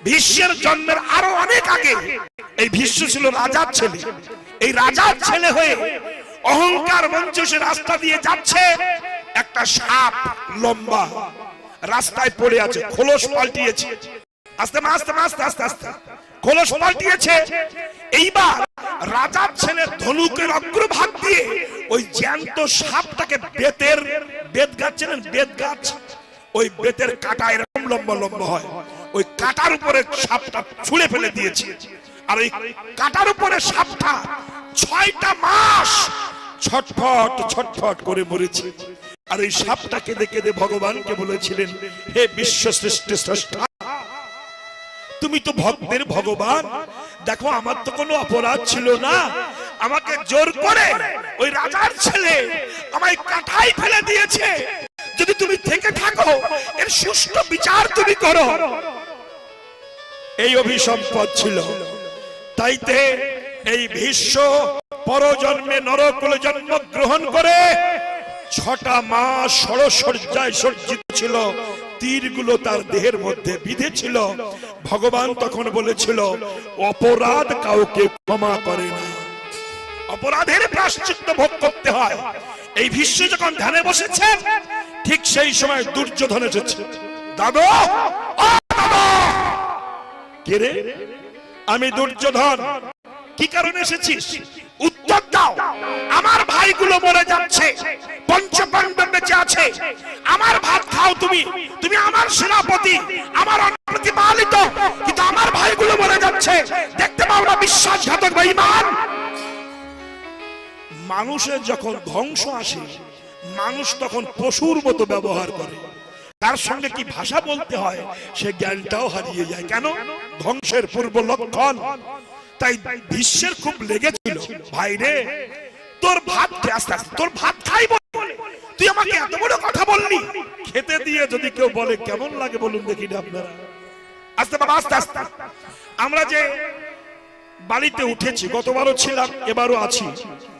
ভীষ্মের জন্মের আরো অনেক আগে এই ভীষ্ম ছিল রাজার ছেলে। এই রাজার ছেলে হয়ে অহংকার মঞ্জুষের রাস্তা দিয়ে যাচ্ছে, একটা সাপ লম্বা রাস্তায় পড়ে আছে, খোলস পাল্টিয়েছে, আস্তে আস্তে আস্তে আস্তে আস্তে খোলস পাল্টিয়েছে। এইবার রাজার ছেলে ধনুকের অগ্রভাগ দিয়ে ওই জ্যান্ত সাপটাকে বেতের, বেত গাছ ছিলেন, বেত গাছ, ওই বেতের কাটা এরকম লম্বা লম্বা হয়, ওই কাটার উপরে সাপটা ছুঁড়ে ফেলে দিয়েছে। আর ওই কাটার উপরে সাপটা 6টা মাস ছটফট ছটফট করে মরেছে। আর এই সাপটা কেঁদে কেঁদে ভগবানকে বলেছিলেন, হে বিশ্ব সৃষ্টি স্রষ্টা, তুমি তো ভক্তের ভগবান, দেখো আমার তো কোনো অপরাধ ছিল না, আমাকে জোর করে ওই রাজার ছেলে আমায় কাটাই ফেলে দিয়েছে, যদি তুমি থেকে থাকো এর সুষ্ঠু বিচার তুমি করো। এই অভিসম্পদ ছিল। তাইতে এই ভীষ্ম পরজন্মে নরকুলে জন্ম গ্রহণ করে 6টা মাস ষড়সজ্জায় সজ্জিত ছিল, তীরগুলো তার দেহের মধ্যে বিঁধেছিল। ভগবান তখন বলেছিল, অপরাধ কাউকে ক্ষমা করে না, অপরাধের প্রায়শ্চিত্ত ভোগ করতে হয়। এই ভীষ্ম যখন ধ্যানে বসেছে, ঠিক সেই সময় দুর্যোধন এসেছে। দাদু, কে রে? আমি দুর্যোধন। কি কারণে এসেছিস? উত্তর দাও। আমার ভাইগুলো মরে যাচ্ছে, পঞ্চপাণ্ডব বেঁচে আছে, আমার ভাত খাও তুমি, তুমি আমার সেনাপতি, আমার অপ্রতিপালিত, কিন্তু আমার ভাইগুলো মরে যাচ্ছে, দেখতে পাও না বিশ্বাসঘাতক বেঈমান? মানুষের যখন ধ্বংস আসে, মানুষ তখন পশুর মতো ব্যবহার করে, তার সঙ্গে কি ভাষা বলতে হয় সে জ্ঞানটাও হারিয়ে যায়। কেন? ধ্বংসের পূর্ব লক্ষণ। তাই ভীষ্মের খুব লেগেছিল, ভাই রে তোর ভাত, আস্তে আস্তে তোর ভাত খাইব, তুই আমাকে এত বড় কথা বললি। খেতে দিয়ে যদি কেউ বলে কেমন লাগে বলুন দেখি না আপনারা। আস্তে বাবা আস্তে আস্তে। আমরা যে বাড়িতে উঠেছি, গতবারও ছিলাম, এবারও আছি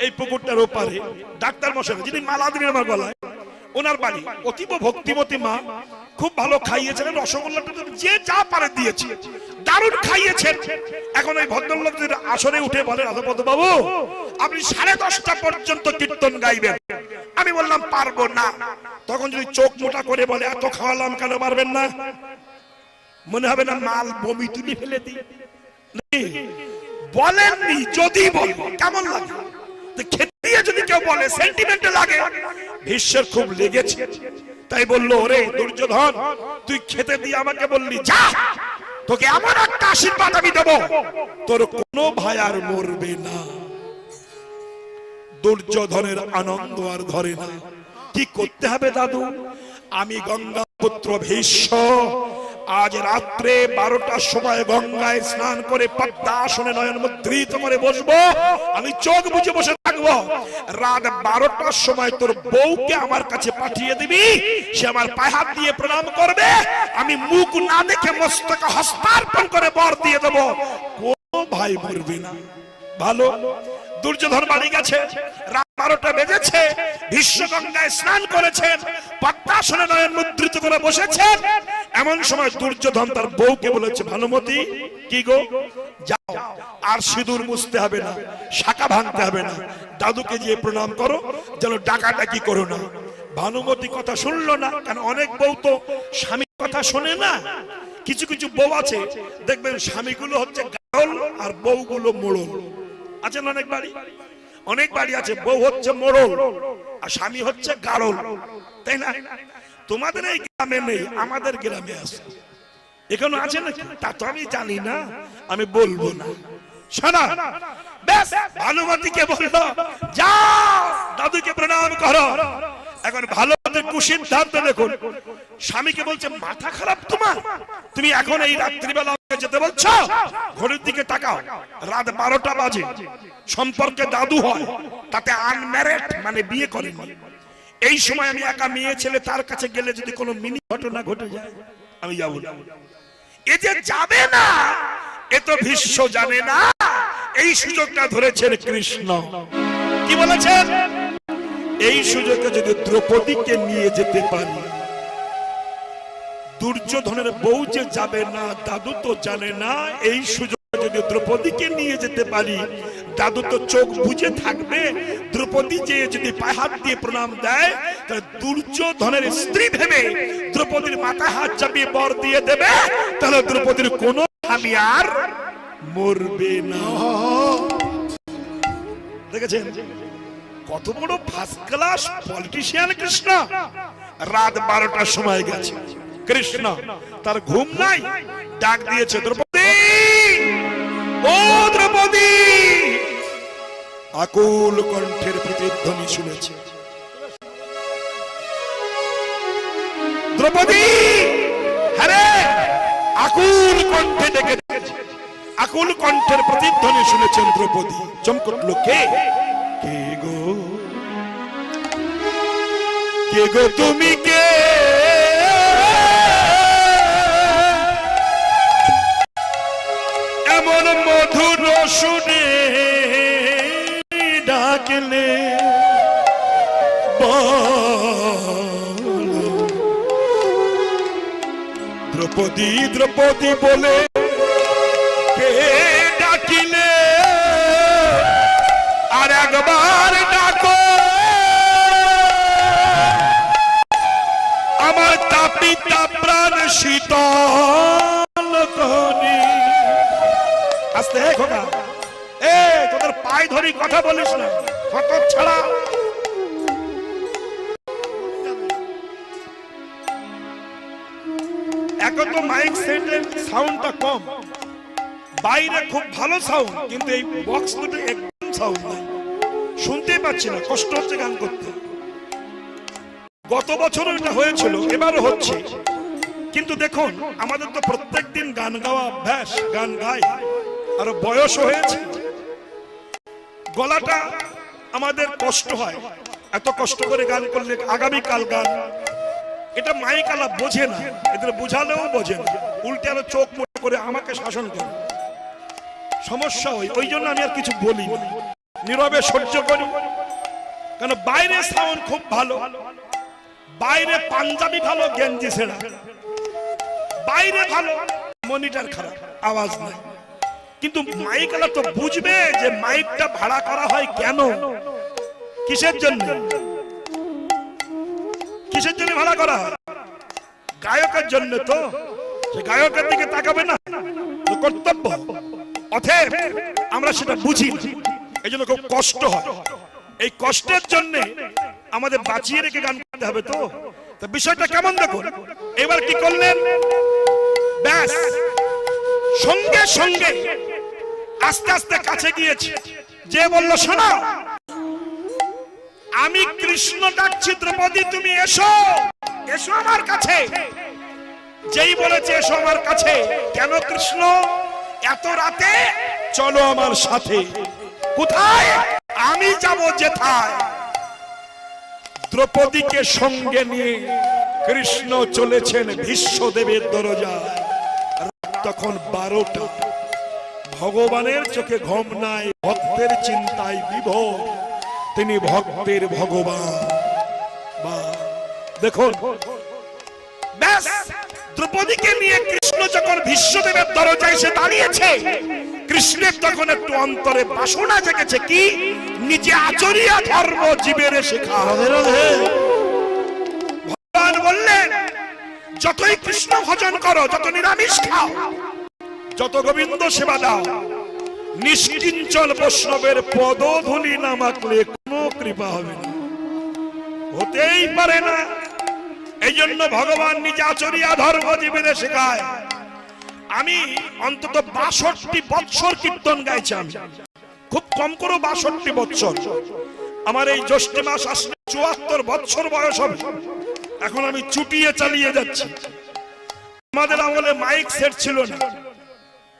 এই পুকুরটার ওপারে, ডাক্তার মশাই যিনি মালা দিলেন আমার গলায়, ওনার বাড়ি, অতীব ভক্তিমতী মা, খুব ভালো খাইয়েছেন, রসগোল্লাটা যে যা পারে দিয়েছে, দারুণ খাইয়েছেন। এখন ওই ভদ্রলোকদের আসরে উঠে বলে, রাধাপদ বাবু আপনি 10:30টা পর্যন্ত কীর্তন গাইবেন। আমি বললাম পারবো না। তখন যদি চোখ মোটা করে বলে, এত খাওয়ালাম কেন, পারবেন না? মনে হবে না মাল বমি তুলি ফেলে দিই? বলেননি, যদি বলবো কেমন লাগে, খেতে যদি কেউ বলে সেন্টিমেন্টে লাগে। ভীষ্মের খুব লেগেছে, তাই বললো, ওরে দুর্যোধন, তুই খেতে দিয়ে আমাকে বললি যা, তোকে এমন একটা আশীর্বাদ আমি দেবো, তোর কোনো ভাই আর মরবে না। দুর্যোধনের আনন্দ আর ধরে না। কি করতে হবে দাদু? আমি গঙ্গা পুত্র ভীষ্ম আজ রাত্রে 12টার সময় গঙ্গায় স্নান করে পদ্মাসনে নয়ন মুদ্রিত করে বসবো, আমি চোখ বুজে বসে থাকবো। রাত 12টার সময় তোর বউকে আমার কাছে পাঠিয়ে দিবি, সে আমার পায়ে হাত দিয়ে প্রণাম করবে, আমি মুখ না দেখে মস্তকে হস্তার্পণ করে বর দিয়ে দেবো, কোনো ভাই মরবে না। ভালো। দুর্যোধন বাড়ি গেছে, রাত 12টা বেজেছে, ভীষ্ম গঙ্গায় স্নান করেছেন, পদ্মাসনে নয়ন মুদ্রিত করে বসেছেন। এমন সময় দুর্যোধন তার বউকে বলেছে, ভানুমতি, কি গো, যাও, আর সিঁদুর মুছতে হবে না, শাখা ভাঙতে হবে না, দাদুকে গিয়ে প্রণাম করো, যেন ডাকাডাকি করো না। ভানুমতি কথা শুনলো না, কারণ অনেক বউ তো স্বামীর কথা শোনে না। কিছু কিছু বউ আছে দেখবেন স্বামীগুলো হচ্ছে গাড়ল আর বউগুলো মোড়ল। আছেন অনেক বাড়ি, অনেক বাড়ি আছে বউ হচ্ছে মোড়ল আর স্বামী হচ্ছে গাড়ল, তাই না? তোমাদের এই গ্রামে নেই, আমাদের গ্রামে আছে। এখানে আছে নাকি তা তো আমি জানি না, আমি বলবো না। শোনা, বেশ, ভানুমতিকে বললো, যাও দাদুকে প্রণাম করো। এখন ভালোদের কুসিদ্ধান্ত দেখুন, স্বামীকে বলছে, মাথা খারাপ তোমার, তুমি এখন এই রাত্রিবেলা যেতে বলছো? ঘড়ির দিকে তাকাও, রাত 12টা বাজে, সম্পর্কে দাদু হয়, তাতে আনম্যারিড মানে বিয়ে করেনি। এই সময় আমি একা মেয়ে ছেলে, তার কাছে গেলে যদি কোনো মিনি ঘটনা ঘটে যায় আমি যাব না। এ যে যাবে না, এ তো ভীষ্ম জানে না। এই সুযোগটা ধরেছেন কৃষ্ণ। কি বলেছেন? এই সুযোগে যদি দ্রৌপদীকে নিয়ে যেতে পারি, দুর্যোধনের বউ যে যাবে না দাদু তো জানে না। এই সুযোগে যদি দ্রৌপদীকে নিয়ে যেতে পারি, দাদু তো চোখ বুজে থাকবে। দ্রৌপদী যে যদি পায়ে হাত দিয়ে প্রণাম দেয়, তাহলে দুর্যোধনের স্ত্রী ভেবে দ্রৌপদীর মাথায় হাত চাপিয়ে বর দিয়ে দেবে, তাহলে দ্রৌপদীর কোনো স্বামী আর মরবে না। দেখেছেন কত বড় ফার্স্ট ক্লাস পলিটিশিয়ান কৃষ্ণ। রাত 12টার সময় গেছে কৃষ্ণ, তার ঘুম নাই, ডাক দিয়েছে দ্রৌপদী, ও দ্রৌপদী। আকুল কণ্ঠের প্রতিধ্বনি শুনেছে। দ্রৌপদী, হ্যাঁ আকুল কণ্ঠে ডেকে ডেকেছে। আকুল কণ্ঠের প্রতিধ্বনি শুনেছেন দ্রৌপদী। চমকে উঠল, কে কে গো, কে গো তুমি কে? এমন মধুর শুনে ডাকলে দ্রৌপদী দ্রৌপদী বলে কে ডাকিলে? আর একবার ডাকো আমার তাপিতা প্রাণ শীতল করি। আস্তে খোকা, এ তোদের পায়ে ধরি কথা বলিস না, কত ছাড়া। এখন তো মাইক সেটের সাউন্ডটা কম, বাইরে খুব ভালো সাউন্ড, কিন্তু এই বক্স দুটো একদম সাউন্ড নাই, শুনতেই পাচ্ছি না, কষ্ট হচ্ছে গান করতে। গত বছরও এটা হয়েছিল, এবারও হচ্ছে। কিন্তু দেখুন আমাদের তো প্রত্যেকদিন গান গাওয়া অভ্যাস, গান গাই, আর বয়স হয়েছে, গলাটা আমাদের কষ্ট হয়। এত কষ্ট করে গান করলে আগামীকাল গান, এটা মাইকালা বোঝে না, এদের বোঝালেও বোঝে না, উল্টে আরো চোখ মোটা করে আমাকে শাসন করে। সমস্যা হয়, ওই জন্য আমি আর কিছু বলি, নীরবে সহ্য করি। কারণ বাইরে সাউন্ড খুব ভালো, বাইরে পাঞ্জাবি ভালো, গেঞ্জি ছেঁড়া, বাইরে ভালো, মনিটর খারাপ, আওয়াজ নাই। কিন্তু মাইকালা তো বুঝবে যে মাইকটা ভাড়া করা হয় কেন, কিসের জন্য, কিসের জন্য ভাড়া করা হয়? গায়কের জন্য। তো সে গায়কের দিকে তাকাবে না, কর্তব্য। অতএব আমরা সেটা বুঝি, এই জন্য খুব কষ্ট হয়। এই কষ্টের জন্য আমাদের বাঁচিয়ে রেখে গান করতে হবে। তো বিষয়টা কেমন দেখুন। এবার কি করলেন, ব্যাস সঙ্গে সঙ্গে আস্তে আস্তে কাছে গিয়েছে, যে বলল শোনো আমি কৃষ্ণ ডাকছি, দ্রৌপদী তুমি এসো, এসো আমার কাছে। যেই বলেছে এসো আমার কাছে, কেন কৃষ্ণ এত রাতে? চলো আমার সাথে। কোথায়? আমি যাব যেথায়। দ্রৌপদীকে সঙ্গে নিয়ে কৃষ্ণ চলেছেন ভীষ্মদেবের দরজায়। তখন 12টা। ভগবানের চোখে ঘুম নাই, ভক্তের চিন্তায় বিভোর, তিনি ভক্তের ভগবান। বা দেখুন, ব্যাস দ্রৌপদীকে নিয়ে কৃষ্ণ যখন ভীষ্মদেবের দরজায় এসে দাঁড়িয়েছে, কৃষ্ণের তখন একটু অন্তরে বাসনা জেগেছে, কি নিজে আচরিয়া ধর্ম জীবের শেখা। ভগবান বললেন যতই কৃষ্ণ ভজন করো, যত নিরামিষ খাও, যত গোবিন্দ সেবা দাও, নিষ্কিঞ্চল বৈষ্ণবের পদধূলি না মাখলে কোনো কৃপা হবে না, হতেই পারে না। এই জন্য ভগবান নিজে আচরিয়া ধর্ম জীবের শেখায়। আমি অন্তত 62 বৎসর কীর্তন গাইছি, আমি খুব কম করে 62 বৎসর। আমার এই জ্যৈষ্ঠ মাস আসলে 74 বৎসর বয়স হবে। এখন আমি চুটিয়ে চালিয়ে যাচ্ছি। আমাদের আমলে মাইক সেট ছিল না,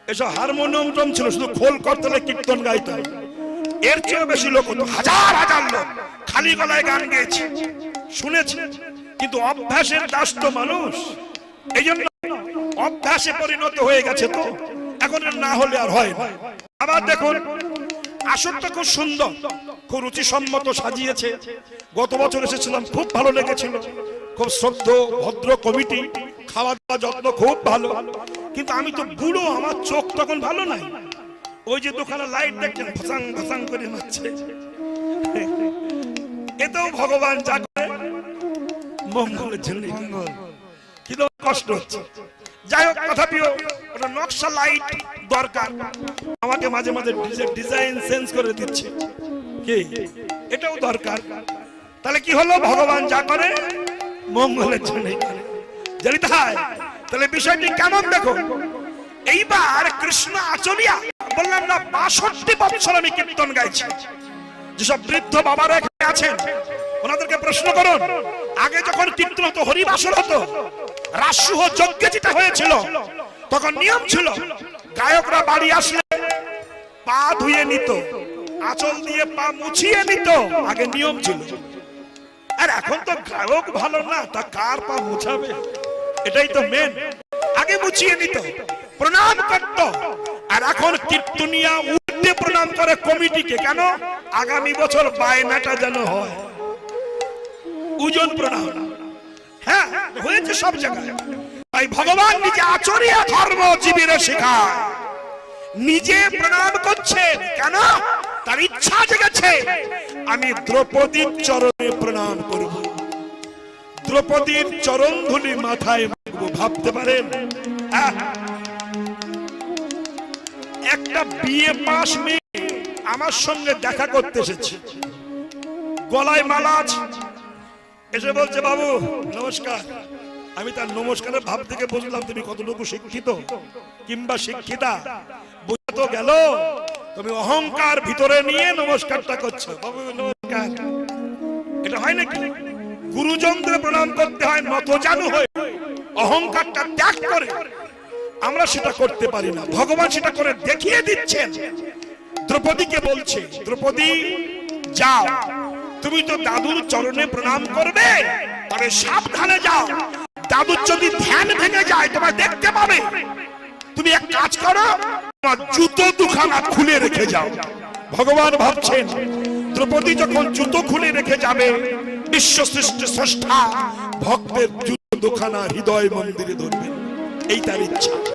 এসব হারমোনিয়াম ছিল, শুধু খোল করতে কীর্তন গাইতে। এর চেয়ে বেশি লোক হতো, হাজার হাজার লোক খালি গলায় গান গেয়েছে, শুনেছে, কিন্তু অভ্যাসের দাস তো মানুষ, এই জন্য অভ্যাসে পরিণত হয়ে গেছে, তো এখন না হলে আর হয় না। আবার দেখুন আসরটা খুব সুন্দর, খুব রুচিসম্মত সাজিয়েছে। গত বছর এসেছিলাম, খুব ভালো লেগেছিল, খুব শ্রদ্ধ ভদ্র কমিটি, খাওয়া দাওয়া যত্ন খুব ভালো। কিন্তু আমি তো বুড়ো, আমার চোখ তখন ভালো নাই। ওই যে দোকানে লাইট দেখছেন ভাসাং ভাসাং করে মারছে, এতেও ভগবান যা করে মঙ্গলের জন্য, কিন্তু কষ্ট হচ্ছে। যাই হোক, তথাপিও ওটা নকশা লাইট দরকার, আমাকে মাঝে মাঝে ডিজাইন চেঞ্জ করে দিচ্ছে, কি এটাও দরকার। তাহলে কি হলো, ভগবান যা করে মঙ্গলের জন্য করে, জানি তাই। তাহলে বিষয়টি কেমন দেখো, এইবার কৃষ্ণ আচলিয়া, বললাম না ৬২ বছর আমি কীর্তন গাইছি। যেসব বৃদ্ধ বাবারা এখানে আছেন ওনাদেরকে প্রশ্ন করুন, আগে যখন কীর্তন হতো, হরিবাসর হতো, রাসুহ যজ্ঞ যেটা হয়েছিল, তখন নিয়ম ছিল গায়করা বাড়ি আসলে পা ধুয়ে নিত, আঁচল দিয়ে পা মুছিয়ে নিত, আগে নিয়ম ছিল। আর এখন তো গায়ক ভালো না, তা কার পা মুছাবে, এটাই তো মেন। আগে মুছিয়ে নিত, প্রণাম করত। আর এখন কীর্তনিয়া উঠতে প্রণাম করে কমিটিকে, কেন? আগামী বছর বায়নাটা যেন হয়, ওজন প্রণাম। হ্যাঁ, হয়েছে সব জায়গায়। তাই ভগবান নিজে আচরিয়া ধর্ম জীবীরা শেখায়, নিজে প্রণাম করছেন, কেন? তার ইচ্ছা জেগেছে আমি দ্রৌপদীর চরণে প্রণাম করব, দ্রৌপদীর চরণ ধুলি মাথায় মাখব। ভাবতে পারেন, একটা বিএ পাস মেয়ে আমার সঙ্গে দেখা করতে এসেছে, গলায় মালা আছে, এসে বলছে বাবু নমস্কার। আমি তার নমস্কারের ভাব থেকে বুঝলাম তুমি কতটুকু শিক্ষিত কিংবা শিক্ষিতা। বোঝা তো গেল তুমি অহংকার ভিতরে নিয়ে নমস্কারটা করছো। বাবু নমস্কার, এটা হয় নাকি? গুরুজনদের প্রণাম করতে হয় নত জানু হয়ে, অহংকারটা ত্যাগ করে। আমরা সেটা করতে পারি না, ভগবান সেটা করে দেখিয়ে দিচ্ছেন। দ্রৌপদীকে বলছে, দ্রৌপদী যাও, তুমি তো দাদুর চরণে প্রণাম করবে, তবে সাবধানে যাও, দাদুর যদি ধ্যান ভেঙে যায় তোমার দেখতে পাবে। তুমি এক কাজ করো, তোমার জুতো দুখানা খুলে রেখে যাও। ভগবান ভাবছেন দ্রৌপদী যখন জুতো খুলে রেখে যাবে, বিশ্ব সৃষ্টি স্রষ্টা ভক্তের জুতো দুখানা হৃদয় মন্দিরে ধরবেন, এই তার ইচ্ছা।